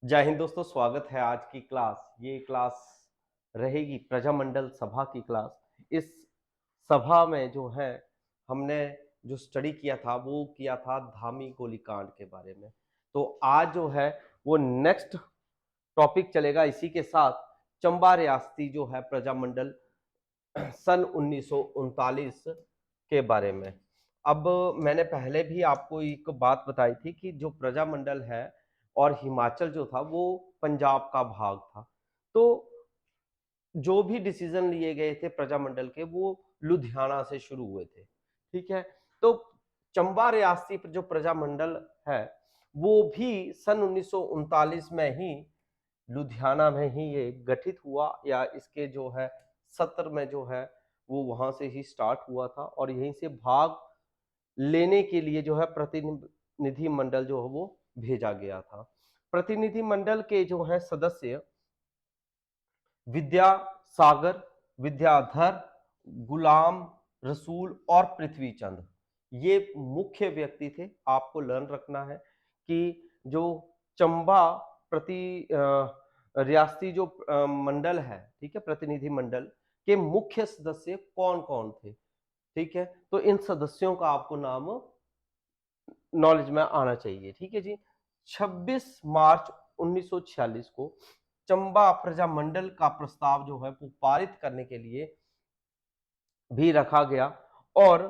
जय हिंद दोस्तों, स्वागत है आज की क्लास। ये क्लास रहेगी प्रजामंडल सभा की क्लास। इस सभा में जो है हमने जो स्टडी किया था वो किया था धामी गोलीकांड के बारे में। तो आज जो है वो नेक्स्ट टॉपिक चलेगा इसी के साथ, चंबा रियासती जो है प्रजामंडल सन 1939 के बारे में। अब मैंने पहले भी आपको एक बात बताई थी कि जो प्रजामंडल है और हिमाचल जो था वो पंजाब का भाग था। तो जो भी डिसीजन लिए गए थे प्रजामंडल के वो लुधियाना से शुरू हुए थे। ठीक है, तो चंबा रियासती जो प्रजामंडल है वो भी सन 1939 में ही लुधियाना में ही ये गठित हुआ, या इसके जो है सत्र में जो है वो वहां से ही स्टार्ट हुआ था, और यहीं से भाग लेने के लिए जो है प्रतिनिधि मंडल जो है वो भेजा गया था। प्रतिनिधि मंडल के जो है सदस्य विद्यासागर, विद्याधर, गुलाम रसूल और पृथ्वीचंद, ये मुख्य व्यक्ति थे। आपको लर्न रखना है कि जो चंबा प्रति रियासती जो मंडल है, ठीक है, प्रतिनिधि मंडल के मुख्य सदस्य कौन कौन थे। ठीक है, तो इन सदस्यों का आपको नाम नॉलेज में आना चाहिए। ठीक है जी। 26 मार्च 1946 को चंबा प्रजामंडल का प्रस्ताव जो है वो पारित करने के लिए भी रखा गया, और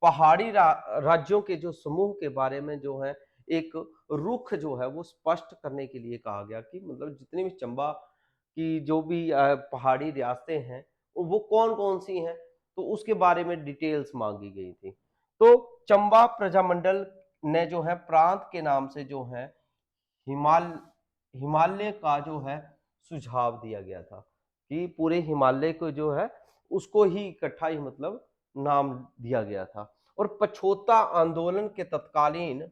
पहाड़ी राज्यों के जो समूह के बारे में जो है एक रुख जो है वो स्पष्ट करने के लिए कहा गया कि मतलब जितनी भी चंबा की जो भी पहाड़ी रियासतें हैं वो कौन कौन सी हैं, तो उसके बारे में डिटेल्स मांगी गई थी। तो चंबा प्रजामंडल ने जो है प्रांत के नाम से जो है हिमाल हिमालय का जो है सुझाव दिया गया था कि पूरे हिमालय को जो है उसको ही इकट्ठा ही मतलब नाम दिया गया था। और पछोता आंदोलन के तत्कालीन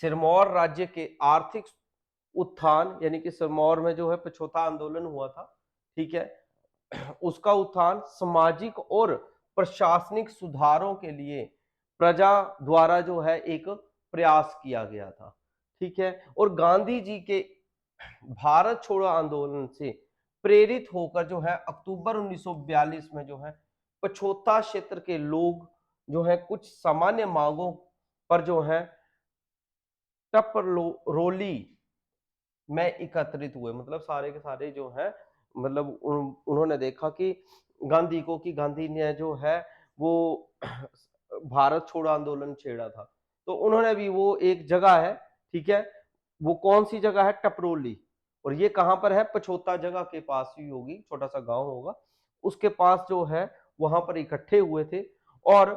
सिरमौर राज्य के आर्थिक उत्थान, यानी कि सिरमौर में जो है पछोता आंदोलन हुआ था, ठीक है, उसका उत्थान सामाजिक और प्रशासनिक सुधारों के लिए प्रजा द्वारा जो है एक प्रयास किया गया था। ठीक है, और गांधी जी के भारत छोड़ो आंदोलन से प्रेरित होकर जो है अक्टूबर 1942 में जो है पछोता क्षेत्र के लोग जो है कुछ सामान्य मांगों पर जो है टपरोली में एकत्रित हुए। मतलब सारे के सारे जो है मतलब उन्होंने देखा कि गांधी ने जो है वो भारत छोड़ो आंदोलन छेड़ा था, तो उन्होंने भी वो एक जगह है, ठीक है, वो कौन सी जगह है, टपरोली, और ये कहां पर है, पछोता जगह के पास ही होगी, छोटा सा गांव होगा उसके पास जो है वहां पर इकट्ठे हुए थे। और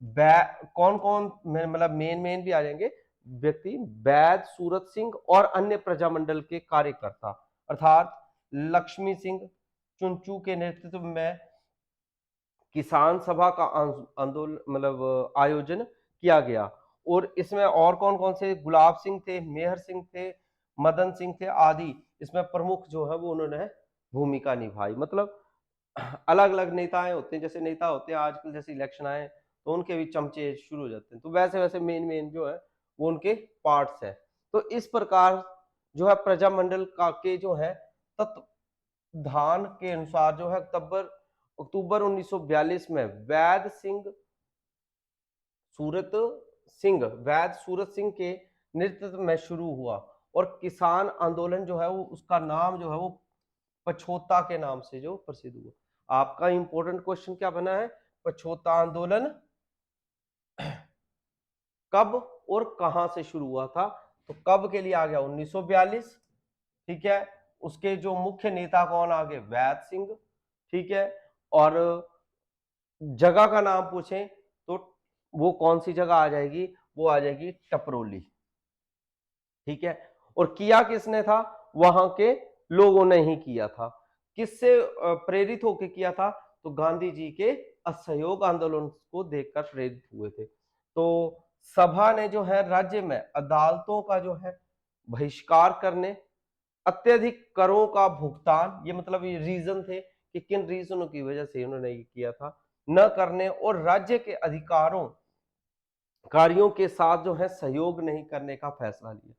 कौन कौन मतलब मेन मेन भी आ जाएंगे व्यक्ति, वैद सूरत सिंह और अन्य प्रजामंडल के कार्यकर्ता अर्थात लक्ष्मी सिंह चुनचू के नेतृत्व में किसान सभा का आंदोलन मतलब आयोजन किया गया। और इसमें और कौन कौन से, गुलाब सिंह थे, मेहर सिंह थे, मदन सिंह थे आदि, इसमें प्रमुख जो है वो उन्होंने भूमिका निभाई। मतलब अलग अलग नेताएं होते हैं, जैसे नेता होते हैं आजकल, जैसे इलेक्शन आए तो उनके भी चमचे शुरू हो जाते हैं, तो वैसे वैसे मेन मेन जो है वो उनके पार्ट्स हैं। तो इस प्रकार जो है प्रजामंडल का के जो है तत्वधान के अनुसार जो है अक्टूबर 1942 में वैद सूरत सिंह के नेतृत्व में शुरू हुआ, और किसान आंदोलन जो है वो उसका नाम जो है वो पछोता के नाम से जो प्रसिद्ध हुआ। आपका इंपॉर्टेंट क्वेश्चन क्या बना है, पछोता आंदोलन कब और कहां से शुरू हुआ था। तो कब के लिए आ गया 1942, ठीक है, उसके जो मुख्य नेता कौन आ गए, वैद सिंह, ठीक है, और जगह का नाम पूछें तो वो कौन सी जगह आ जाएगी, वो आ जाएगी टपरोली। ठीक है, और किया किसने था, वहां के लोगों ने ही किया था। किससे प्रेरित होकर किया था, तो गांधी जी के असहयोग आंदोलन को देखकर प्रेरित हुए थे। तो सभा ने जो है राज्य में अदालतों का जो है बहिष्कार करने, अत्यधिक करों का भुगतान, ये मतलब ये रीजन थे कि किन रीजनों की वजह से उन्होंने ये किया था, न करने, और राज्य के अधिकारों कार्यों के साथ जो है सहयोग नहीं करने का फैसला लिया।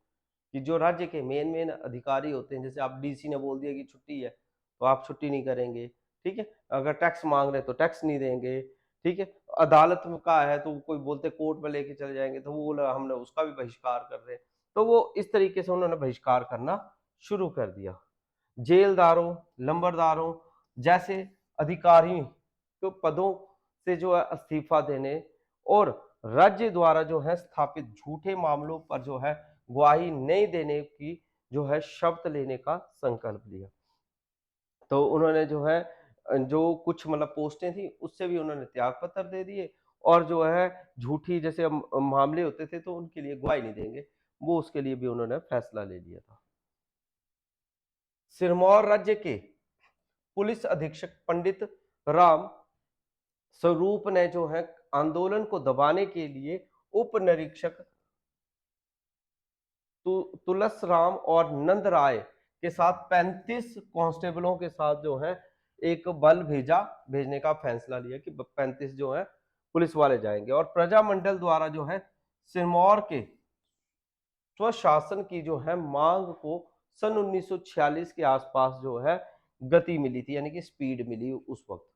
कि जो राज्य के मेन अधिकारी होते हैं, जैसे आप डीसी ने बोल दिया कि छुट्टी है तो आप छुट्टी नहीं करेंगे, ठीक है। अगर टैक्स मांग रहे हैं तो टैक्स नहीं देंगे, ठीक है। अदालत में का है तो कोई बोलते कोर्ट में लेके चले जाएंगे, तो वो बोला हमने उसका भी बहिष्कार कर रहे हैं। तो वो इस तरीके से उन्होंने बहिष्कार करना शुरू कर दिया। जेलदारों, लंबरदारों जैसे अधिकारी तो पदों से जो है इस्तीफा देने और राज्य द्वारा जो है स्थापित झूठे मामलों पर जो है गवाही नहीं देने की जो है शर्त लेने का संकल्प लिया। तो उन्होंने जो है जो कुछ मतलब पोस्टें थी उससे भी उन्होंने त्याग पत्र दे दिए, और जो है झूठी जैसे मामले होते थे तो उनके लिए गवाही नहीं देंगे, वो उसके लिए भी उन्होंने फैसला ले लिया था। सिरमौर राज्य के पुलिस अधीक्षक पंडित राम स्वरूप ने जो है आंदोलन को दबाने के लिए उप निरीक्षक तुलस राम और नंद राय के साथ 35 कांस्टेबलों के साथ जो है एक बल भेजने का फैसला लिया कि 35 जो है पुलिस वाले जाएंगे, और प्रजामंडल द्वारा जो है सिरमौर के स्वशासन की जो है मांग को सन 1946 के आसपास जो है गति मिली थी, यानी कि स्पीड मिली उस वक्त,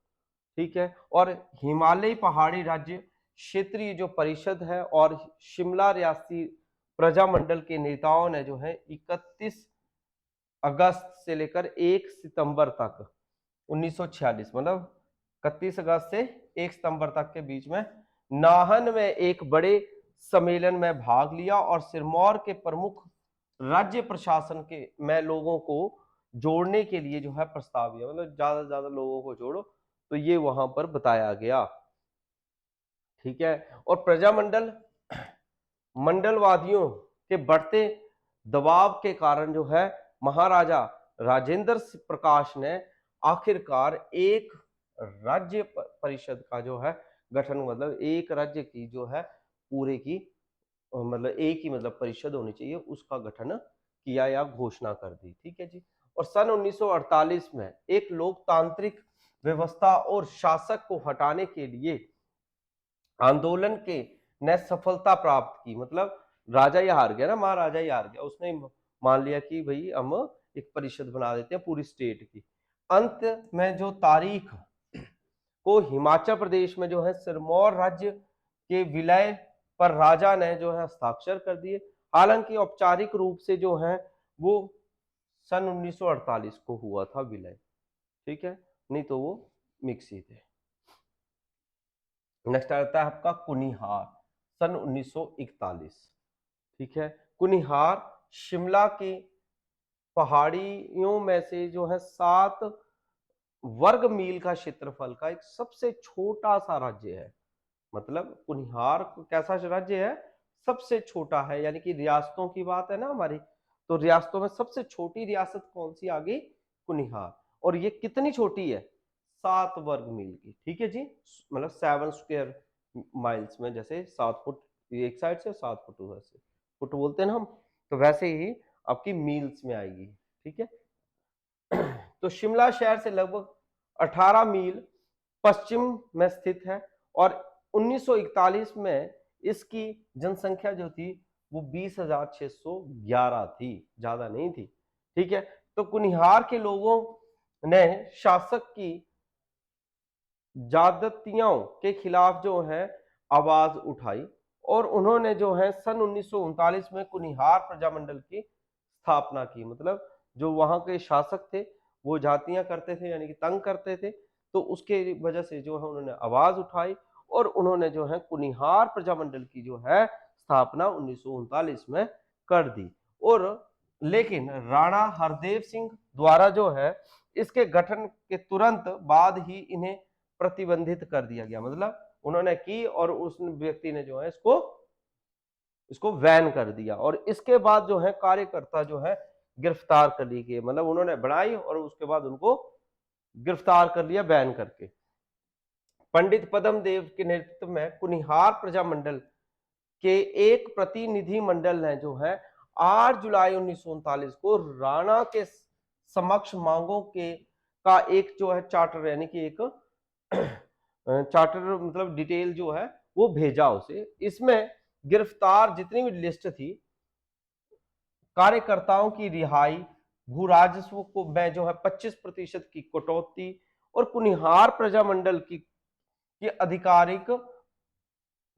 ठीक है। और हिमालयी पहाड़ी राज्य क्षेत्रीय जो परिषद है और शिमला रियासती प्रजामंडल के नेताओं ने जो है 31 अगस्त से लेकर 1 सितंबर तक 1946, मतलब 31 अगस्त से 1 सितंबर तक के बीच में नाहन में एक बड़े सम्मेलन में भाग लिया, और सिरमौर के प्रमुख राज्य प्रशासन के में लोगों को जोड़ने के लिए जो है प्रस्ताव दिया, मतलब ज्यादा से ज्यादा लोगों को जोड़ो, तो ये वहां पर बताया गया, ठीक है। और प्रजामंडल मंडलवादियों के बढ़ते दबाव के कारण जो है महाराजा राजेंद्र प्रकाश ने आखिरकार एक राज्य परिषद का जो है गठन, मतलब एक राज्य की जो है पूरे की मतलब एक ही मतलब परिषद होनी चाहिए, उसका गठन किया या घोषणा कर दी, ठीक है जी। और सन 1948 में एक लोकतांत्रिक व्यवस्था और शासक को हटाने के लिए आंदोलन के ने सफलता प्राप्त की, मतलब राजा ही हार गया ना, महाराजा ही हार गया, उसने मान लिया कि भाई हम एक परिषद बना देते हैं पूरी स्टेट की। अंत में जो तारीख को हिमाचल प्रदेश में जो है सिरमौर राज्य के विलय पर राजा ने जो है हस्ताक्षर कर दिए, हालांकि औपचारिक रूप से जो है वो सन 1948 को हुआ था विलय, ठीक है, नहीं तो वो मिक्स ही थे। नेक्स्ट आता है आपका कुनिहार, सन 1941, ठीक है। कुनिहार शिमला की पहाड़ियों में से जो है 7 वर्ग मील का क्षेत्रफल का एक सबसे छोटा सा राज्य है, मतलब कुनिहार कैसा राज्य है, सबसे छोटा है, यानी कि रियासतों की बात है ना हमारी, तो रियासतों में सबसे छोटी रियासत कौन सी आ गई, कुनिहार। और ये कितनी छोटी है, 7 वर्ग मील की, ठीक है जी, मतलब 7 स्क्वायर माइल्स में, जैसे 7 फुट एक साइड से 7 फुट उधर से, फुट बोलते हैं ना हम, तो वैसे ही आपकी मील्स में आएगी, ठीक है। तो शिमला शहर से लगभग 18 मील पश्चिम में स्थित है, और 1941 में इसकी जनसंख्या जो थी वो 20,611 थी, ज्यादा नहीं थी, ठीक है। तो कुनिहार के लोगों ने शासक की ज्यादतियों के खिलाफ जो है आवाज उठाई, और उन्होंने जो है सन 1939 में कुनिहार प्रजामंडल की स्थापना की, मतलब जो वहां के शासक थे वो जातियां करते थे, यानी कि तंग करते थे, तो उसके वजह से जो है उन्होंने आवाज उठाई, और उन्होंने जो है कुनिहार प्रजामंडल की जो है स्थापना 1939 में कर दी। और लेकिन राणा हरदेव सिंह द्वारा जो है इसके गठन के तुरंत बाद ही इन्हें प्रतिबंधित कर दिया गया, मतलब उन्होंने की और उस व्यक्ति ने जो है इसको बैन कर दिया, और इसके बाद जो है कार्यकर्ता जो है गिरफ्तार कर लिए गए, मतलब उन्होंने बनाई और उसके बाद उनको गिरफ्तार कर लिया बैन करके। पंडित पद्म देव के नेतृत्व में कुनिहार प्रजामंडल के एक प्रतिनिधि मंडल ने जो है 8 जुलाई 1939 को राणा के समक्ष मांगों के का एक जो है चार्टर, यानी कि एक चार्टर मतलब डिटेल जो है वो भेजा उसे। इसमें गिरफ्तार जितनी भी लिस्ट थी कार्यकर्ताओं की रिहाई, भू राजस्व को में जो है 25% की कटौती और कुनिहार प्रजामंडल की आधिकारिक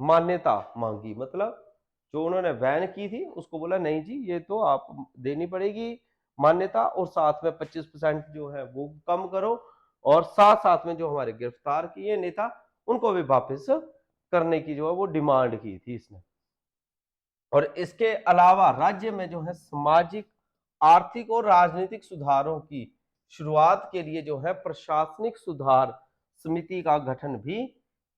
मान्यता मांगी। मतलब जो उन्होंने बैन की थी उसको बोला नहीं जी ये तो आप देनी पड़ेगी मान्यता, और साथ में 25% जो है वो कम करो, और साथ साथ में जो हमारे गिरफ्तार किए नेता उनको भी वापस करने की जो है वो डिमांड की थी इसने। और इसके अलावा राज्य में जो है सामाजिक, आर्थिक और राजनीतिक सुधारों की शुरुआत के लिए जो है प्रशासनिक सुधार समिति का गठन भी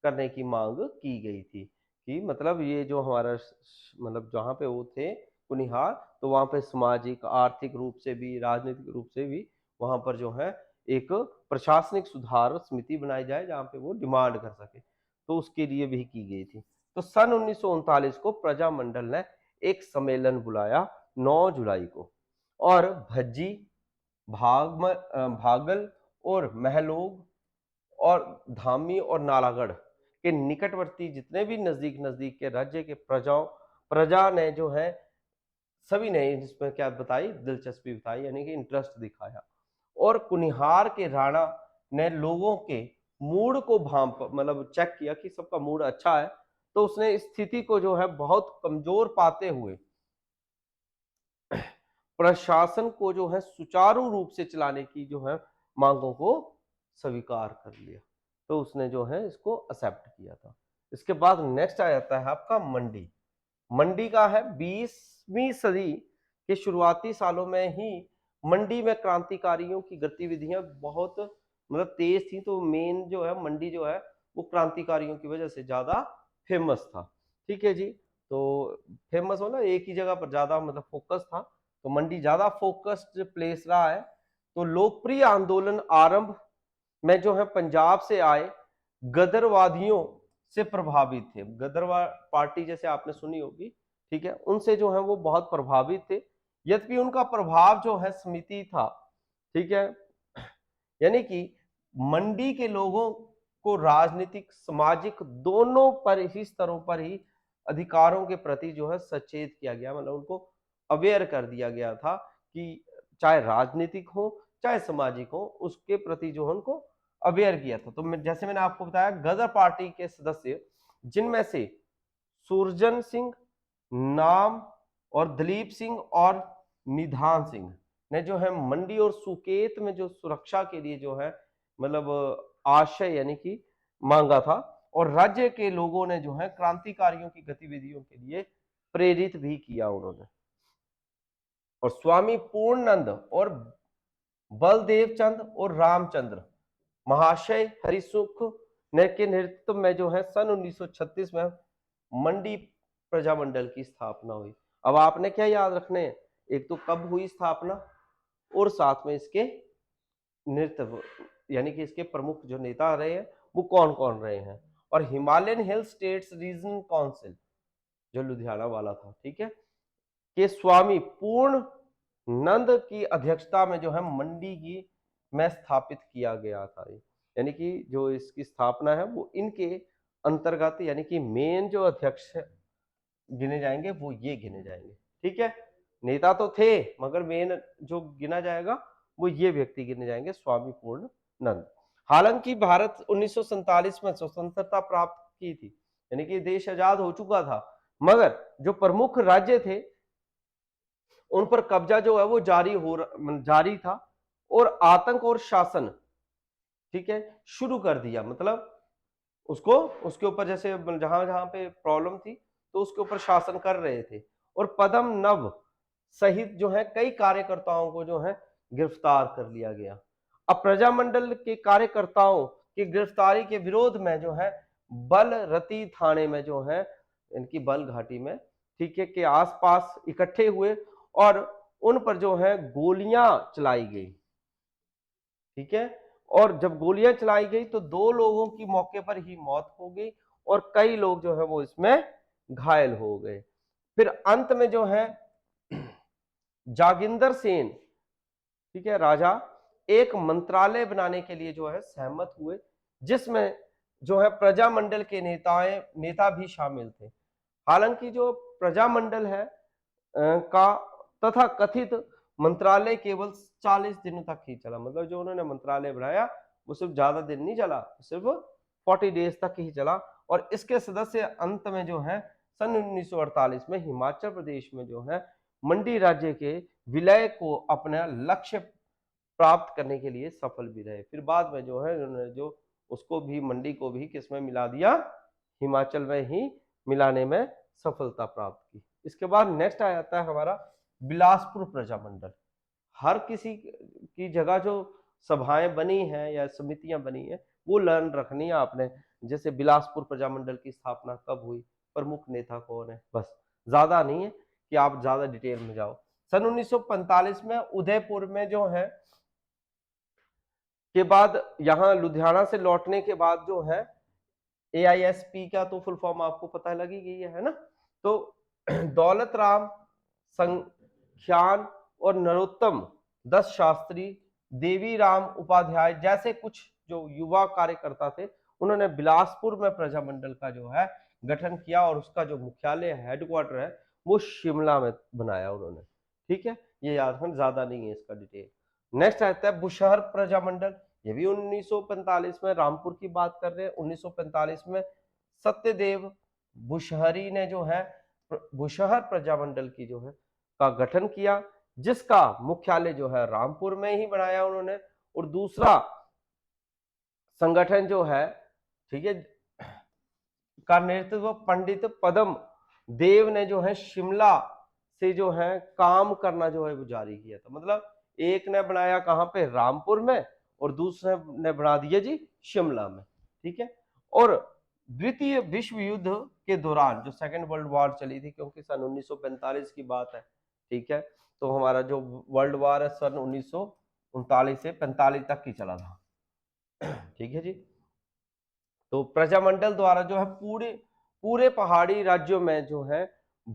करने की मांग की गई थी। कि मतलब ये जो हमारा मतलब जहां पे वो थे कुनिहार, तो वहां पे सामाजिक, आर्थिक रूप से भी, राजनीतिक रूप से भी वहां पर जो है एक प्रशासनिक सुधार समिति बनाई जाए जहां पे वो डिमांड कर सके, तो उसके लिए भी की गई थी। तो सन 1939 को प्रजामंडल ने एक सम्मेलन बुलाया 9 जुलाई को, और भज्जी, भागल और महलोग और धामी और नालागढ़ के निकटवर्ती जितने भी नजदीक नजदीक के राज्य के प्रजा ने जो है सभी ने जिसमें क्या बताई, दिलचस्पी बताई, यानी कि इंटरेस्ट दिखाया। और कुनिहार के राणा ने लोगों के मूड को भांप मतलब चेक किया कि सबका मूड अच्छा है, तो उसने स्थिति को जो है बहुत कमजोर पाते हुए प्रशासन को जो है सुचारू रूप से चलाने की जो है मांगों को स्वीकार कर लिया। तो उसने जो है इसको एक्सेप्ट किया था। इसके बाद नेक्स्ट आ जाता है आपका मंडी। मंडी का है 20वीं सदी के शुरुआती सालों में ही मंडी में क्रांतिकारियों की गतिविधियां बहुत मतलब तेज थी। तो मेन जो है मंडी जो है वो क्रांतिकारियों की वजह से ज्यादा फेमस था। ठीक है जी, तो फेमस हो ना, एक ही जगह पर ज्यादा मतलब फोकस था, तो मंडी ज्यादा फोकस्ड प्लेस रहा है। तो लोकप्रिय आंदोलन आरंभ में जो है पंजाब से आए गदरवादियों से प्रभावित थे। गदरवा पार्टी जैसे आपने सुनी होगी, ठीक है, उनसे जो है वो बहुत प्रभावित थे। यद्यपि उनका प्रभाव जो है समिति था, ठीक है, यानी कि मंडी के लोगों को राजनीतिक, सामाजिक दोनों पर ही स्तरों पर ही अधिकारों के प्रति जो है सचेत किया गया, मतलब उनको अवेयर कर दिया गया था कि चाहे राजनीतिक हो चाहे सामाजिक हो, उसके प्रति जो है उनको अवेयर किया था। तो जैसे मैंने आपको बताया, गदर पार्टी के सदस्य जिनमें से सुरजन सिंह, नाम और दलीप सिंह और निधान सिंह ने जो है मंडी और सुकेत में जो सुरक्षा के लिए जो है मतलब आशय यानी कि मांगा था, और राज्य के लोगों ने जो है क्रांतिकारियों की गतिविधियों के लिए प्रेरित भी किया उन्होंने। और स्वामी पूर्णानंद और बलदेव चंद और रामचंद्र महाशय हरिसुख ने के नेतृत्व में जो है सन 1936 में मंडी प्रजामंडल की स्थापना हुई। अब आपने क्या याद रखने हैं, एक तो कब हुई स्थापना और साथ में इसके नेतृत्व यानी कि इसके प्रमुख जो नेता रहे हैं वो कौन कौन रहे हैं। और Himalayan hill states region council जो लुधियाना वाला था, ठीक है, के स्वामी पूर्ण नंद की अध्यक्षता में जो है मंडी की में स्थापित किया गया था। यानी कि जो इसकी स्थापना है वो इनके अंतर्गत, यानी कि मेन जो अध्यक्ष गिने जाएंगे वो ये गिने जाएंगे। ठीक है, नेता तो थे मगर मेन जो गिना जाएगा वो ये व्यक्ति गिने जाएंगे, स्वामी पूर्ण नंद। हालांकि भारत 1947 में स्वतंत्रता प्राप्त की थी, यानी कि देश आजाद हो चुका था, मगर जो प्रमुख राज्य थे उन पर कब्जा जो है वो जारी था, और आतंक और शासन, ठीक है, शुरू कर दिया। मतलब उसको उसके ऊपर जैसे जहां जहां पे प्रॉब्लम थी तो उसके ऊपर शासन कर रहे थे। और पदम नव सहित जो है कई कार्यकर्ताओं को जो है गिरफ्तार कर लिया गया। अब प्रजामंडल के कार्यकर्ताओं की गिरफ्तारी के विरोध में जो है बलरती थाने में जो है इनकी बल घाटी में, ठीक है, के आसपास इकट्ठे हुए और उन पर जो है गोलियां चलाई गई। ठीक है, और जब गोलियां चलाई गई तो 2 लोगों की मौके पर ही मौत हो गई और कई लोग जो है वो इसमें घायल हो गए। फिर अंत में जो है जागिंदर सेन, ठीक है, राजा एक मंत्रालय बनाने के लिए जो है सहमत हुए, जिसमें जो है प्रजामंडल के नेता भी शामिल थे। हालांकि जो प्रजामंडल है का तथा कथित मंत्रालय केवल 40 दिनों तक ही चला। मतलब जो उन्होंने मंत्रालय बनाया वो सिर्फ ज्यादा दिन नहीं चला, सिर्फ 40 डेज तक ही चला। और इसके सदस्य अंत में जो है सन 1948 में हिमाचल प्रदेश में जो है मंडी राज्य के विलय को अपना लक्ष्य प्राप्त करने के लिए सफल भी रहे। फिर बाद में जो है उन्होंने जो उसको भी मंडी को भी किसमें मिला दिया, हिमाचल में ही मिलाने में सफलता प्राप्त की। इसके बाद नेक्स्ट आ जाता है हमारा बिलासपुर प्रजामंडल। हर किसी की जगह जो सभाएं बनी हैं या समितियां बनी है वो लर्न रखनी है आपने। जैसे बिलासपुर प्रजामंडल की स्थापना कब हुई, प्रमुख नेता कौन है, बस ज्यादा नहीं है कि आप ज्यादा डिटेल में जाओ। सन 1945 में उदयपुर में जो है के बाद यहां लुधियाना से लौटने के बाद जो है AISP का तो फुल फॉर्म आपको पता लगी गई है ना। तो दौलत राम संख्यान और नरोत्तम दत्त शास्त्री, देवी राम उपाध्याय जैसे कुछ जो युवा कार्यकर्ता थे उन्होंने बिलासपुर में प्रजामंडल का जो है गठन किया और उसका जो मुख्यालय हेडक्वार्टर है वो शिमला में बनाया उन्होंने। ठीक है, ये याद रखना, ज्यादा नहीं है इसका डिटेल। नेक्स्ट आता है बुशहर प्रजामंडल। ये भी 1945 में, रामपुर की बात कर रहे हैं, 1945 में सत्यदेव बुशहरी ने जो है बुशहर प्रजामंडल की जो है का गठन किया, जिसका मुख्यालय जो है रामपुर में ही बनाया उन्होंने। और दूसरा संगठन जो है, ठीक है, का नेतृत्व पंडित पदम देव ने जो है शिमला से जो है काम करना जो है वो जारी किया था। मतलब एक ने बनाया कहां पे, रामपुर में, और दूसरे ने बना दिया जी शिमला में। ठीक है, और द्वितीय विश्व युद्ध के दौरान जो सेकेंड वर्ल्ड वॉर चली थी, क्योंकि सन 1945 की बात है, ठीक है, तो हमारा जो वर्ल्ड वॉर है सन 1939 से 45 तक की चला था। ठीक है जी। तो प्रजामंडल द्वारा जो है पूरे पहाड़ी राज्यों में जो है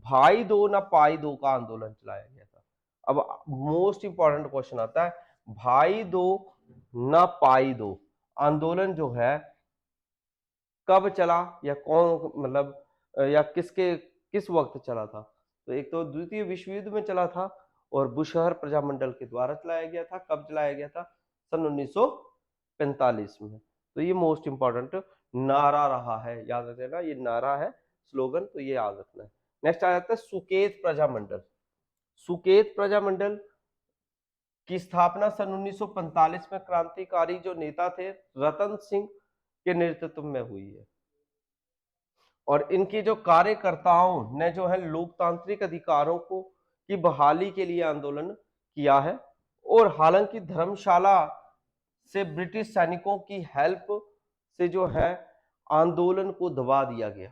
भाई दो ना पाई दो का आंदोलन चलाया गया था। अब मोस्ट इंपॉर्टेंट क्वेश्चन आता है, भाई दो ना पाई दो आंदोलन जो है कब चला या कौन, मतलब या किस वक्त चला था? तो एक तो द्वितीय विश्व युद्ध में चला था और बुशहर प्रजामंडल के द्वारा चलाया गया था। कब चलाया गया था? सन 1945 में। तो ये मोस्ट इंपॉर्टेंट नारा रहा है, याद रखना, ये नारा है, स्लोगन, तो ये याद रखना है। नेक्स्ट आ जाता है सुकेत प्रजामंडल। सुकेत प्रजामंडल की स्थापना सन 1945 में क्रांतिकारी जो नेता थे रतन सिंह के नेतृत्व में हुई है। और इनके जो कार्यकर्ताओं ने जो है लोकतांत्रिक अधिकारों को की बहाली के लिए आंदोलन किया है। और हालांकि धर्मशाला से ब्रिटिश सैनिकों की हेल्प से जो है आंदोलन को दबा दिया गया।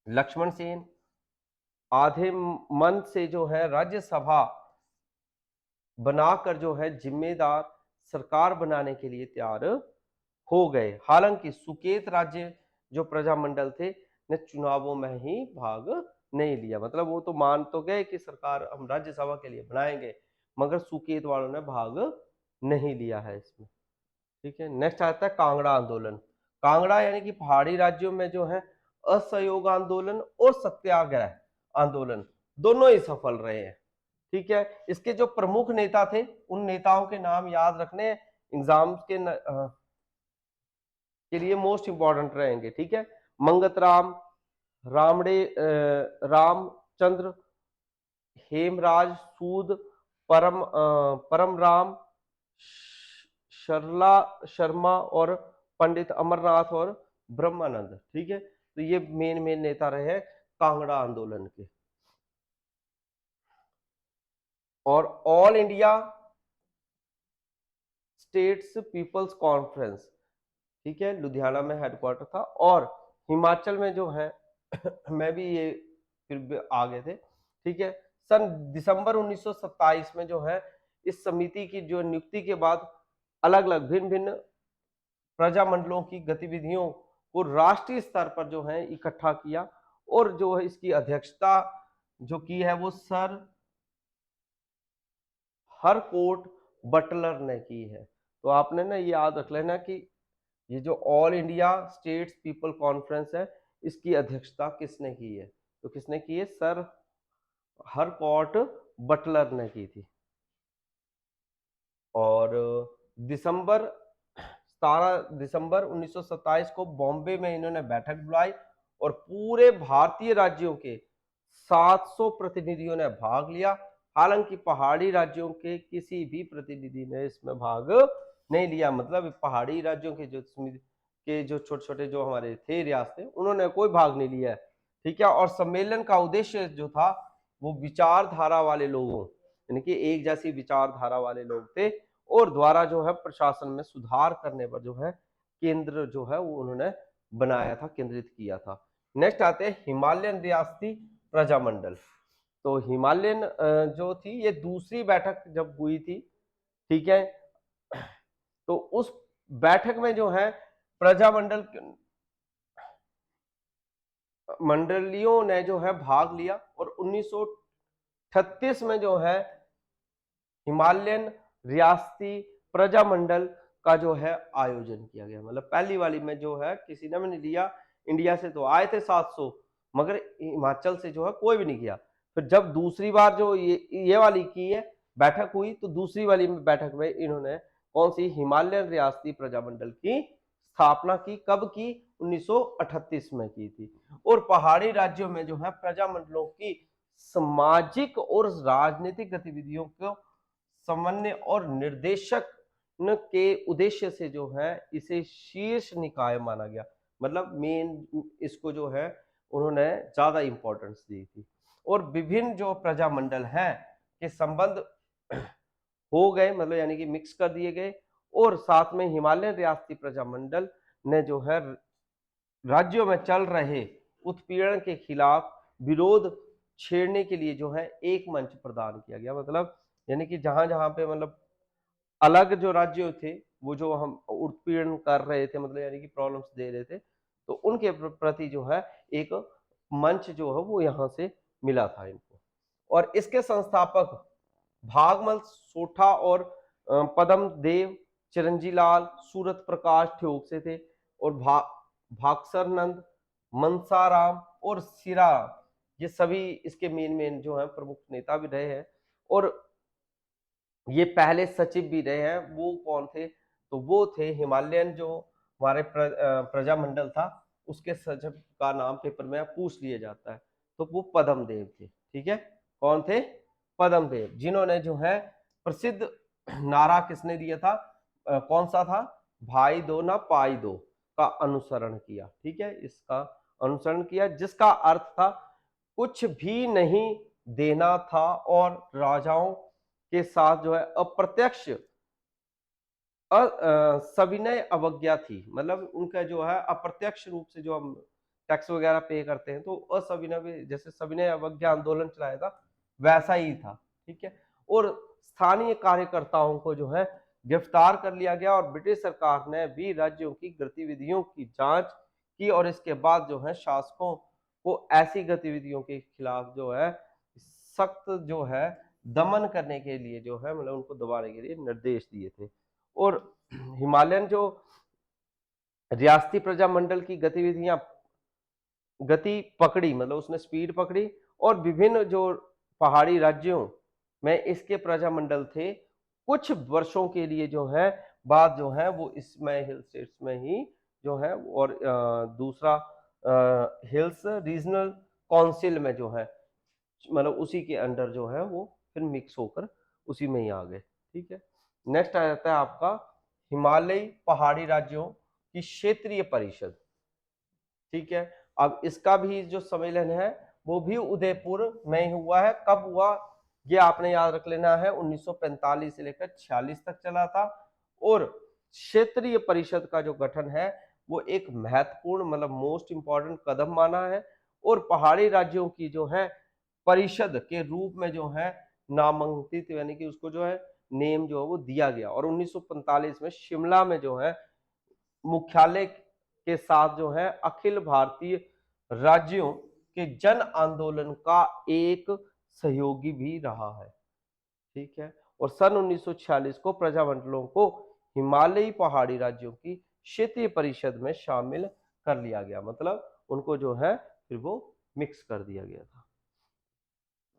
लक्ष्मण सेन आधे मन से जो है राज्यसभा बनाकर जो है जिम्मेदार सरकार बनाने के लिए तैयार हो गए। हालांकि सुकेत राज्य जो प्रजामंडल थे ने चुनावों में ही भाग नहीं लिया। मतलब वो तो मान तो गए कि सरकार हम राज्यसभा के लिए बनाएंगे, मगर सुकेत वालों ने भाग नहीं लिया है इसमें। ठीक है, नेक्स्ट आता है कांगड़ा आंदोलन। कांगड़ा यानी कि पहाड़ी राज्यों में जो है असहयोग आंदोलन और सत्याग्रह आंदोलन दोनों ही सफल रहे हैं। ठीक है, इसके जो प्रमुख नेता थे उन नेताओं के नाम याद रखने एग्जाम्स के लिए मोस्ट इंपॉर्टेंट रहेंगे। ठीक है, मंगत राम, रामचंद्र, हेमराज सूद, परम राम शर्मा और पंडित अमरनाथ और ब्रह्मानंद। ठीक है, तो ये मेन नेता रहे कांगड़ा आंदोलन के। और All India States Peoples Conference, ठीक है, लुधियाना में हेडक्वार्टर था। और हिमाचल में जो है मैं भी ये फिर आ गए थे। ठीक है, सन दिसंबर 1927 में जो है इस समिति की जो नियुक्ति के बाद अलग अलग भिन्न भिन्न प्रजामंडलों की गतिविधियों को राष्ट्रीय स्तर पर जो है इकट्ठा किया। और जो है इसकी अध्यक्षता जो की है वो सर हरकोट बटलर ने की है। तो आपने ना ये याद रख लेना कि ये जो all India states people conference है इसकी अध्यक्षता किसने की है? तो किसने की है? सर हरकॉर्ट बटलर ने की थी। और दिसंबर 17 दिसंबर 1927 को बॉम्बे में इन्होंने बैठक बुलाई और पूरे भारतीय राज्यों के 700 प्रतिनिधियों ने भाग लिया। हालांकि पहाड़ी राज्यों के किसी भी प्रतिनिधि ने इसमें भाग नहीं लिया, मतलब पहाड़ी राज्यों के जो छोटे छोटे जो हमारे थे रियासतें, उन्होंने कोई भाग नहीं लिया है, ठीक है। और सम्मेलन का उद्देश्य जो था वो विचारधारा वाले लोगों, यानी कि एक जैसी विचारधारा वाले लोग थे, और द्वारा जो है प्रशासन में सुधार करने पर जो है केंद्र जो है वो उन्होंने बनाया था, केंद्रित किया था। नेक्स्ट आते हैं हिमालयन रियासती प्रजामंडल। तो हिमालयन जो थी ये दूसरी बैठक जब हुई थी, ठीक है, तो उस बैठक में जो है प्रजामंडल मंडलियों ने जो है भाग लिया और 1938 में जो है हिमालयन रियासती प्रजामंडल का जो है आयोजन किया गया। मतलब पहली वाली में जो है किसी ने भी नहीं लिया, इंडिया से तो आए थे 700, मगर हिमाचल से जो है कोई भी नहीं किया। फिर जब दूसरी बार जो ये वाली की है बैठक हुई, तो दूसरी वाली में बैठक में इन्होंने कौन सी हिमालयन रियासती प्रजामंडल की स्थापना की। कब की? 1938 में की थी। और पहाड़ी राज्यों में जो है प्रजामंडलों की सामाजिक और राजनीतिक गतिविधियों को समन्वय और निर्देशक के उद्देश्य से जो है इसे शीर्ष निकाय माना गया। मतलब मेन इसको जो है उन्होंने ज्यादा इंपॉर्टेंस दी थी। और विभिन्न जो प्रजामंडल हैं के संबंध हो गए, मतलब यानी कि मिक्स कर दिए गए। और साथ में हिमालयन रियासती प्रजामंडल ने जो है राज्यों में चल रहे उत्पीड़न के खिलाफ विरोध छेड़ने के लिए जो है एक मंच प्रदान किया गया। मतलब यानी कि जहां जहां पे मतलब अलग जो राज्य थे वो जो हम उत्पीड़न कर रहे थे, मतलब यानी कि प्रॉब्लम्स दे रहे थे, तो उनके प्रति जो है एक मंच जो है वो यहाँ से मिला था इनको। और इसके संस्थापक भागमल सोठा और पदम देव, चिरंजीलाल, सूरत प्रकाश ठियोग से थे। और भागसर नंद, मनसाराम और सिरा, ये सभी इसके मेन जो है प्रमुख नेता भी रहे हैं। और ये पहले सचिव भी रहे हैं। वो कौन थे? तो वो थे हिमालयन जो हमारे प्रजामंडल था उसके सचिव का नाम पेपर में पूछ लिया जाता है, तो वो पदम देव थे। ठीक है, कौन थे? पदम देव, जिन्होंने जो है प्रसिद्ध नारा किसने दिया था? कौन सा था? भाई दो ना पाई दो का अनुसरण किया। ठीक है, इसका अनुसरण किया, जिसका अर्थ था कुछ भी नहीं देना था और राजाओं के साथ जो है अप्रत्यक्ष सविनय अवज्ञा थी। मतलब उनका जो है अप्रत्यक्ष रूप से जो हम टैक्स वगैरह पे करते हैं, तो असविनय, जैसे सविनय अवज्ञा आंदोलन चलाया था वैसा ही था। ठीक है, और स्थानीय कार्यकर्ताओं को जो है गिरफ्तार कर लिया गया और ब्रिटिश सरकार ने भी राज्यों की गतिविधियों की जांच की और इसके बाद जो है शासकों को ऐसी गतिविधियों के खिलाफ जो है सख्त जो है दमन करने के लिए जो है, मतलब उनको दबाने के लिए निर्देश दिए थे। और हिमालयन जो रियासती प्रजामंडल की गतिविधियां गति पकड़ी, मतलब उसने स्पीड पकड़ी, और विभिन्न जो पहाड़ी राज्यों में इसके प्रजामंडल थे कुछ वर्षों के लिए जो है बाद जो है वो इसमें हिल स्टेट्स में ही जो है, और दूसरा हिल्स रीजनल काउंसिल में जो है, मतलब उसी के अंडर जो है वो फिर मिक्स होकर उसी में ही आ गए। ठीक है, नेक्स्ट आ जाता है आपका हिमालयी पहाड़ी राज्यों की क्षेत्रीय परिषद। ठीक है, अब इसका भी जो सम्मेलन है वो भी उदयपुर में हुआ है। कब हुआ ये आपने याद रख लेना है, 1945 से लेकर 46 तक चला था। और क्षेत्रीय परिषद का जो गठन है वो एक महत्वपूर्ण, मतलब मोस्ट इंपॉर्टेंट कदम माना है। और पहाड़ी राज्यों की जो है परिषद के रूप में जो है नामांकित, यानी कि उसको जो है नेम जो है वो दिया गया। और 1945 में शिमला में जो है मुख्यालय के साथ जो है अखिल भारतीय राज्यों के जन आंदोलन का एक सहयोगी भी रहा है। ठीक है, और सन 1946 को प्रजामंडलों को हिमालयी पहाड़ी राज्यों की क्षेत्रीय परिषद में शामिल कर लिया गया। मतलब उनको जो है फिर वो मिक्स कर दिया गया था।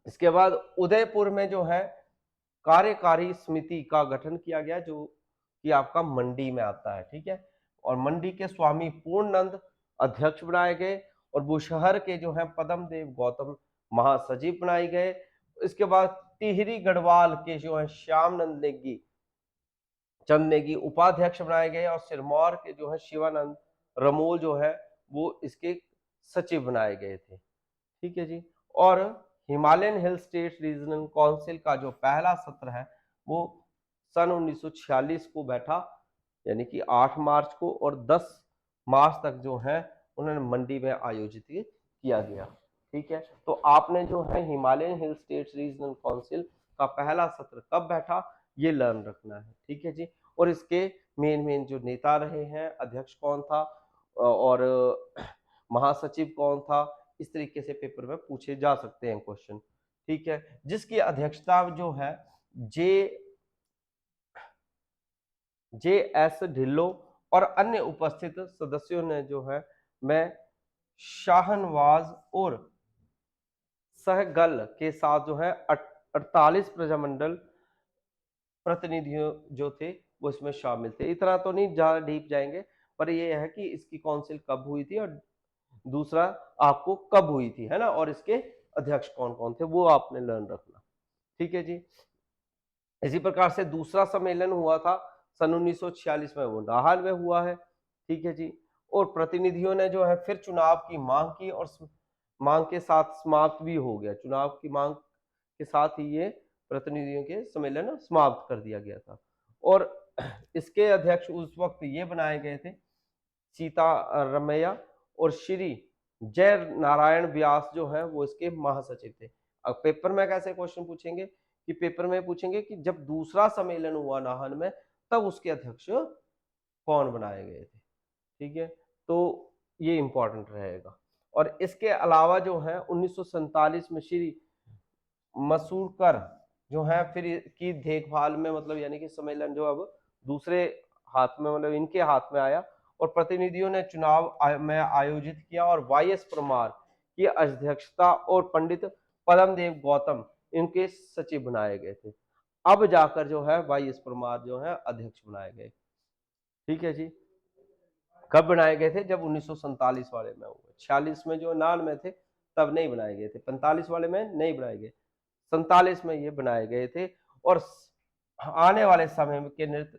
इसके बाद उदयपुर में जो है कार्यकारी समिति का गठन किया गया, जो कि आपका मंडी में आता है, ठीक है। और मंडी के स्वामी पूर्णनंद अध्यक्ष बनाए गए, और बुशहर के जो है पद्म देव गौतम महासचिव बनाए गए। इसके बाद टिहरी गढ़वाल के जो है श्याम चंद नेगी उपाध्यक्ष बनाए गए, और सिरमौर के जो है शिवानंद रमोल जो है वो इसके सचिव बनाए गए थे, ठीक है जी। और Himalayan hill state regional council का जो पहला सत्र है वो सन 1946 को बैठा, यानी कि 8 मार्च को, और 10 मार्च तक जो है उन्होंने मंडी में आयोजित किया गया, ठीक है। तो आपने जो है Himalayan hill state regional council का पहला सत्र कब बैठा ये लर्न रखना है, ठीक है जी। और इसके मेन जो नेता रहे हैं, अध्यक्ष कौन था और महासचिव कौन था, इस तरीके से पेपर में पूछे जा सकते हैं क्वेश्चन, ठीक है। जिसकी अध्यक्षता जो है जे एस ढिल्लो और अन्य उपस्थित सदस्यों ने जो है मैं शाहनवाज और सहगल के साथ जो है 48 प्रजामंडल प्रतिनिधियों जो थे वो इसमें शामिल थे। इतना तो नहीं ज्यादा डीप जाएंगे, पर ये है कि इसकी काउंसिल कब हुई थी और दूसरा आपको कब हुई थी, है ना, और इसके अध्यक्ष कौन कौन थे वो आपने लर्न रखना, ठीक है जी। इसी प्रकार से दूसरा सम्मेलन हुआ था सन 1946 में, वो नाहन में हुआ है, ठीक है जी। और प्रतिनिधियों ने जो है फिर चुनाव की मांग की, और मांग के साथ समाप्त भी हो गया। चुनाव की मांग के साथ ही ये प्रतिनिधियों के सम्मेलन समाप्त कर दिया गया था। और इसके अध्यक्ष उस वक्त ये बनाए गए थे सीतारमैया, और श्री जय नारायण व्यास जो है वो इसके महासचिव थे। अब पेपर में कैसे क्वेश्चन पूछेंगे कि पेपर में पूछेंगे कि जब दूसरा सम्मेलन हुआ नाहन में तब उसके अध्यक्ष कौन बनाए गए थे, ठीक है। तो ये इंपॉर्टेंट रहेगा। और इसके अलावा जो है 1947 में श्री मसूरकर जो है फिर की देखभाल में, मतलब यानी कि सम्मेलन जो अब दूसरे हाथ में, मतलब इनके हाथ में आया, और प्रतिनिधियों ने चुनाव में आयोजित किया, और वाई.एस. परमार की अध्यक्षता और पंडित पद्मदेव गौतम इनके सचिव बनाए गए थे। अब जाकर जो है वाई.एस. परमार जो है अध्यक्ष बनाए गए, ठीक है जी। कब बनाए गए थे? जब 1947 वाले में हुए। 46 में जो नान में थे तब नहीं बनाए गए थे, 45 वाले में नहीं बनाए गए, 47 में ये बनाए गए थे। और आने वाले समय के नृत्य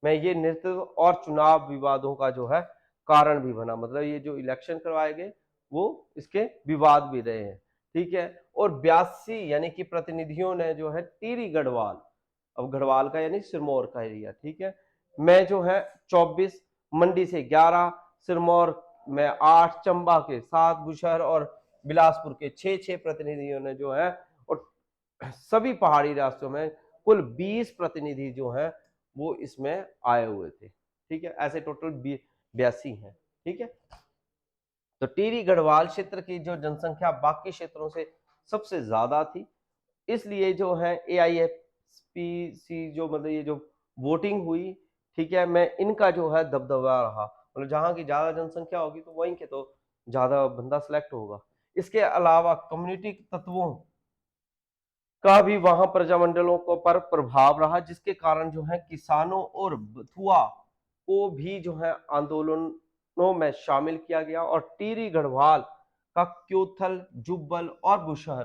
में ये नृत्य और चुनाव विवादों का जो है कारण भी बना, मतलब ये जो इलेक्शन करवाए गए वो इसके विवाद भी रहे हैं, ठीक है। और 82 यानी कि प्रतिनिधियों ने जो है टिहरी गढ़वाल, अब गढ़वाल का यानी सिरमौर का एरिया, ठीक है, मैं जो है 24, मंडी से 11, सिरमौर में 8, चंबा के 7, बुशहर और बिलासपुर के 6 प्रतिनिधियों ने जो है, और सभी पहाड़ी रास्तों में कुल 20 प्रतिनिधि जो हैं वो इसमें आए हुए थे, ठीक है। ऐसे टोटल 82 हैं, ठीक है। तो टिहरी गढ़वाल क्षेत्र की जो जनसंख्या बाकी क्षेत्रों से सबसे ज्यादा थी, इसलिए जो है AIFPC जो, मतलब ये जो वोटिंग हुई, ठीक है, मैं इनका जो है दबदबा रहा, मतलब जहां की ज्यादा जनसंख्या होगी तो वहीं के तो ज्यादा बंदा सिलेक्ट होगा। इसके अलावा कम्युनिटी तत्वों का भी वहां प्रजामंडलों को पर प्रभाव रहा, जिसके कारण जो है किसानों और बथुआ को भी जो है आंदोलनों में शामिल किया गया, और टिहरी गढ़वाल का क्योथल, जुब्बल और बुशहर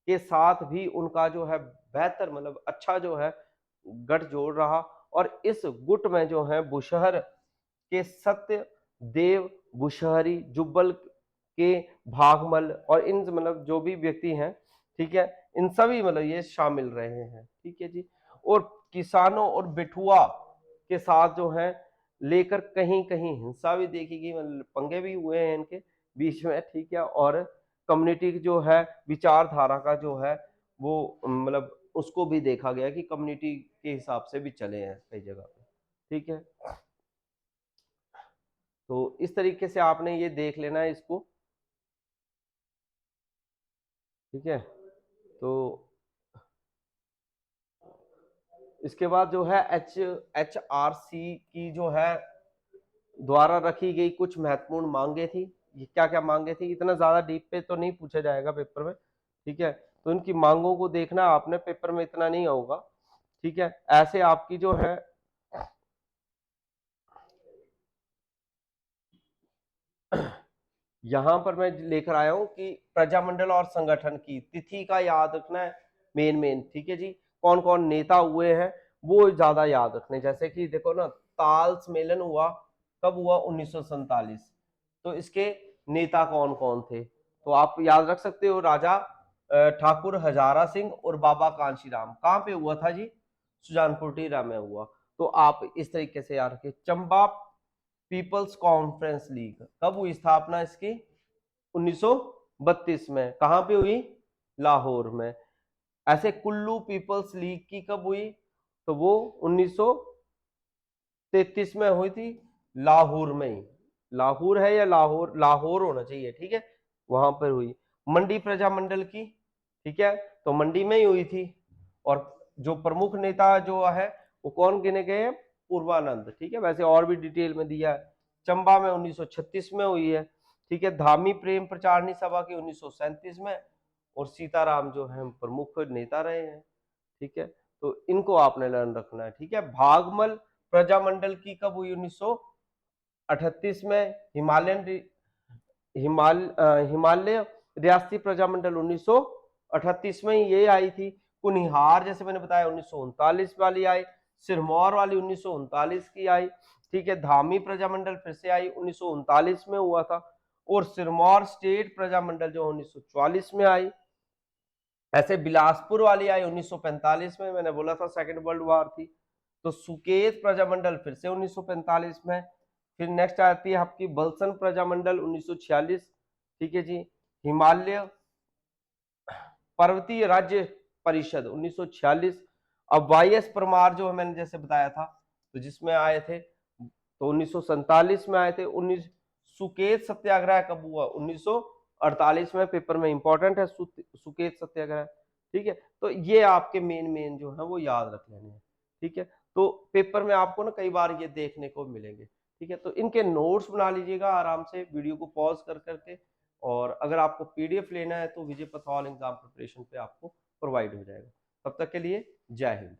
के साथ भी उनका जो है बेहतर, मतलब अच्छा जो है गठजोड़ रहा। और इस गुट में जो है बुशहर के सत्य देव, बुशहरी, जुब्बल के भागमल, और इन मतलब जो भी व्यक्ति हैं, ठीक है, इन सभी मतलब ये शामिल रहे हैं, ठीक है जी। और किसानों और बेठुआ के साथ जो है लेकर कहीं कहीं हिंसा भी देखी गई, मतलब पंगे भी हुए हैं इनके बीच में, ठीक है। और कम्युनिटी की जो है विचारधारा का जो है वो मतलब उसको भी देखा गया कि कम्युनिटी के हिसाब से भी चले हैं कई जगह पे, ठीक है। तो इस तरीके से आपने ये देख लेना है इसको, ठीक है। तो इसके बाद जो है HRC की जो है द्वारा रखी गई कुछ महत्वपूर्ण मांगे थी। ये क्या क्या मांगे थी, इतना ज्यादा डीप पे तो नहीं पूछा जाएगा पेपर में, ठीक है। तो इनकी मांगों को देखना आपने, पेपर में इतना नहीं होगा, ठीक है। ऐसे आपकी जो है यहां पर मैं लेकर आया हूं कि प्रजामंडल और संगठन की तिथि का याद रखना है मेन, ठीक है जी। कौन कौन नेता हुए हैं वो ज्यादा याद रखने, जैसे कि देखो ना, ताल सम्मेलन हुआ, कब हुआ? 1947। तो इसके नेता कौन कौन थे? तो आप याद रख सकते हो, राजा ठाकुर हजारा सिंह और बाबा कांशीराम। कहां पे हुआ था जी? सुजानपुर टीरा में हुआ। तो आप इस तरीके से याद रखिए। चंबा पीपल्स कॉन्फ्रेंस लीग कब हुई स्थापना इसकी? 1932 में। कहां पे हुई? लाहौर में। ऐसे कुल्लू पीपल्स लीग की कब हुई? तो वो 1933 में हुई थी, लाहौर में ही। लाहौर है या लाहौर? लाहौर होना चाहिए, ठीक है, वहां पर हुई। मंडी प्रजामंडल की, ठीक है, तो मंडी में ही हुई थी। और जो प्रमुख नेता जो है वो कौन गिने गए हैं? पूर्वानंद, ठीक है। वैसे और भी डिटेल में दिया है। चंबा में 1936 में हुई है, ठीक है। धामी प्रेम प्रचारणी सभा की 1937 में। और सीताराम जो है प्रमुख नेता रहे हैं, ठीक है। तो इनको आपने लर्न रखना है, ठीक है। भागमल प्रजामंडल की कब हुई? 1938 में। हिमालय रियासती प्रजामंडल 1938 में ये आई थी। कुनिहार जैसे मैंने बताया 1939 वाली आई। सिरमौर वाली 1939 की आई, ठीक है। धामी प्रजामंडल फिर से आई, 1939 में हुआ था। और सिरमौर स्टेट प्रजामंडल जो 1944 में आई। ऐसे बिलासपुर वाली आई 1945 में, मैंने बोला था सेकेंड वर्ल्ड वॉर थी। तो सुकेत प्रजामंडल फिर से 1945 में। फिर नेक्स्ट आती है आपकी बलसन प्रजामंडल 1946, ठीक है जी। हिमालय पर्वतीय राज्य परिषद 1946। अब वाई एस परमार जो है मैंने जैसे बताया था, तो जिसमें आए थे, तो 1947 में आए थे। 19 सुकेत सत्याग्रह कब हुआ? 1948 में। पेपर में इंपॉर्टेंट है सुकेत सत्याग्रह, ठीक है। तो ये आपके मेन जो है वो याद रख लेने हैं, ठीक है। तो पेपर में आपको ना कई बार ये देखने को मिलेंगे, ठीक है। तो इनके नोट्स बना लीजिएगा आराम से, वीडियो को पॉज कर करके। और अगर आपको पीडीएफ लेना है तो विजय पथौल एग्जाम प्रिपरेशन पे आपको प्रोवाइड हो जाएगा। तब तक के लिए जय हिंद।